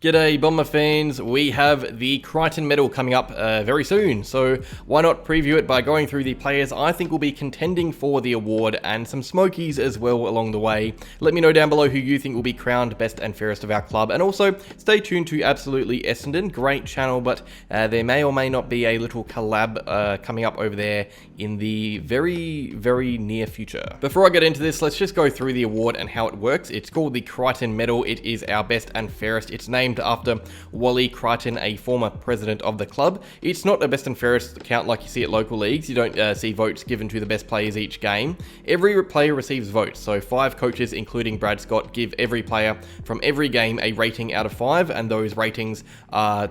G'day Bomber fans, we have the Crichton Medal coming up very soon, so why not preview it by going through the players I think will be contending for the award and some Smokeys as well along the way. Let me know down below who you think will be crowned best and fairest of our club, and also stay tuned to Absolutely Essendon, great channel, but there may or may not be a little collab coming up over there in the very near future. Before I get into this, let's just go through the award and how it works. It's called the Crichton Medal. It is our best and fairest. It's named after Wally Crichton, a former president of the club. It's not a best and fairest count like you see at local leagues. You don't see votes given to the best players each game. Every player receives votes, so 5 coaches, including Brad Scott, give every player from every game a rating out of 5, and those ratings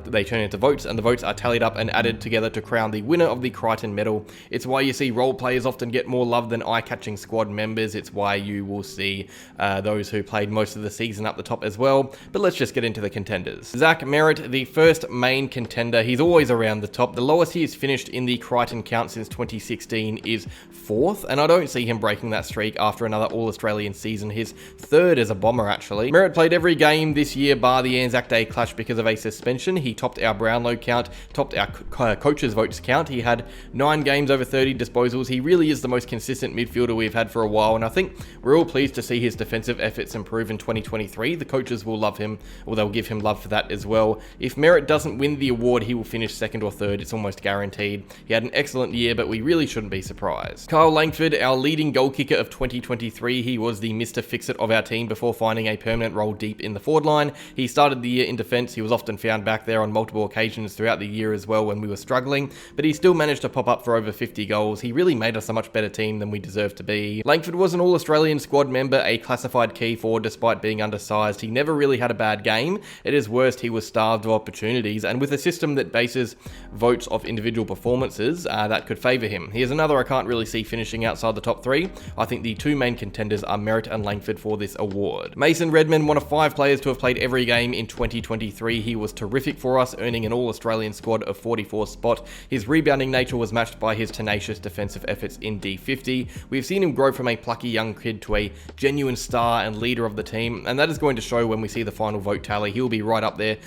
they turn into votes, and the votes are tallied up and added together to crown the winner of the Crichton Medal. It's why you see role players often get more love than eye-catching squad members. It's why you will see those who played most of the season up the top as well. But let's just get into the contenders. Zach Merritt, the first main contender. He's always around the top. The lowest he has finished in the Crichton count since 2016 is 4th, and I don't see him breaking that streak after another All-Australian season. His 3rd as a Bomber, actually. Merritt played every game this year bar the Anzac Day clash because of a suspension. He topped our Brownlow count, topped our coaches' votes count. He had 9 games over 30 disposals. He really is the most consistent midfielder we've had for a while, and I think we're all pleased to see his defensive efforts improve in 2023. The coaches will love him, or they'll give him love for that as well. If Merritt doesn't win the award, he will finish 2nd or 3rd. It's almost guaranteed. He had an excellent year, but we really shouldn't be surprised. Kyle Langford, our leading goal kicker of 2023. He was the Mr. Fix-It of our team before finding a permanent role deep in the forward line. He started the year in defense. He was often found back there on multiple occasions throughout the year as well when we were struggling, but he still managed to pop up for over 50 goals. He really made us a much better team than we deserved to be. Langford was an All-Australian squad member, a classified key forward despite being undersized. He never really had a bad game. At his worst, he was starved of opportunities, and with a system that bases votes off individual performances, that could favour him. He is another I can't really see finishing outside the top 3. I think the 2 main contenders are Merritt and Langford for this award. Mason Redman, one of 5 players to have played every game in 2023. He was terrific for us, earning an All-Australian squad of 44th spot. His rebounding nature was matched by his tenacious defensive efforts in D50. We've seen him grow from a plucky young kid to a genuine star and leader of the team, and that is going to show when we see the final vote tally. He'll be right up there,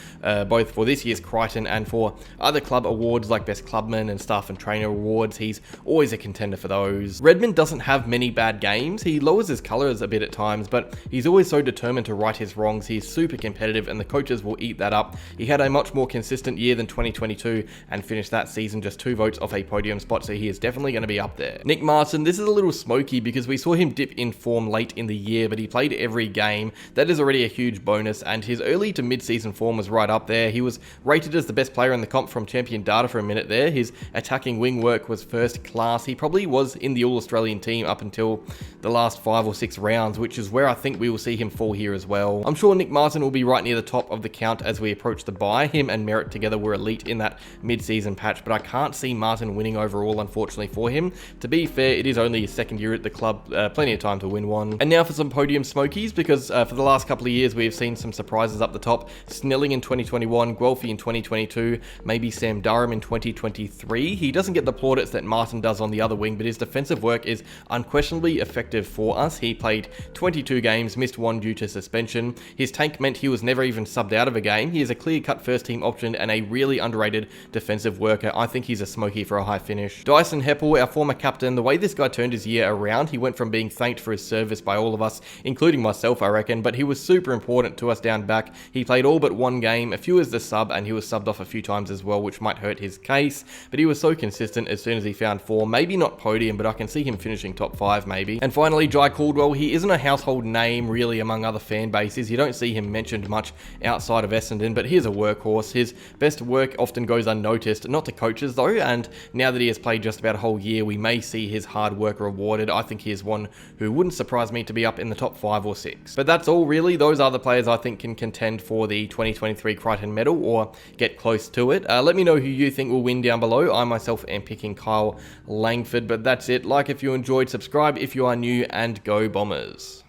both for this year's Crichton and for other club awards like Best Clubman and Staff and Trainer awards. He's always a contender for those. Redmond doesn't have many bad games. He lowers his colours a bit at times, but he's always so determined to right his wrongs. He's super competitive, and the coaches will eat that up. He had a much more consistent year than 2022 and finished that season just 2 votes off a podium spot, so he is definitely going to be up there. Nick Martin, this is a little smoky because we saw him dip in form late in the year, but he played every game. That is already a huge bonus, and his early to mid-season form was right up there. He was rated as the best player in the comp from Champion Data for a minute there. His attacking wing work was first class. He probably was in the All-Australian team up until the last 5 or 6 rounds, which is where I think we will see him fall here as well. I'm sure Nick Martin will be right near the top of the count as we approach the bye. Him and Merritt together were elite in that mid-season patch, but I can't see Martin winning overall, unfortunately for him. To be fair, it is only his 2nd year at the club, plenty of time to win one. And now for some podium Smokeys, because for the last couple of years we have seen some surprises up the top. Snelling in 2021, Guelphy in 2022, maybe Sam Durham in 2023. He doesn't get the plaudits that Martin does on the other wing, but his defensive work is unquestionably effective for us. He played 22 games, missed 1 due to suspension. His tank meant he was never even subbed out of a game. He is a clear-cut first-team option and a really underrated defensive worker. I think he's a Smoky for a high finish. Dyson Heppel, our former captain, the way this guy turned his year around, he went from being thanked for his service by all of us, including myself, I reckon, but he was super important to us down back. He played all but 1 game, a few as the sub, and he was subbed off a few times as well, which might hurt his case, but he was so consistent as soon as he found form. Maybe not podium, but I can see him finishing top 5 maybe. And finally, Jai Caldwell. He isn't a household name really among other fan bases. You don't see him mentioned much outside of Essendon, but he's a workhorse. His best work often goes unnoticed, not to coaches though, and now that he has played just about a whole year, we may see his hard work rewarded. I think he is one who wouldn't surprise me to be up in the top 5 or 6. But that's all really. Those are the players I think can contend for the 2023 Crichton Medal or get close to it. Let me know who you think will win down below. I myself am picking Kyle Langford, but that's it. Like if you enjoyed, subscribe if you are new, and go Bombers.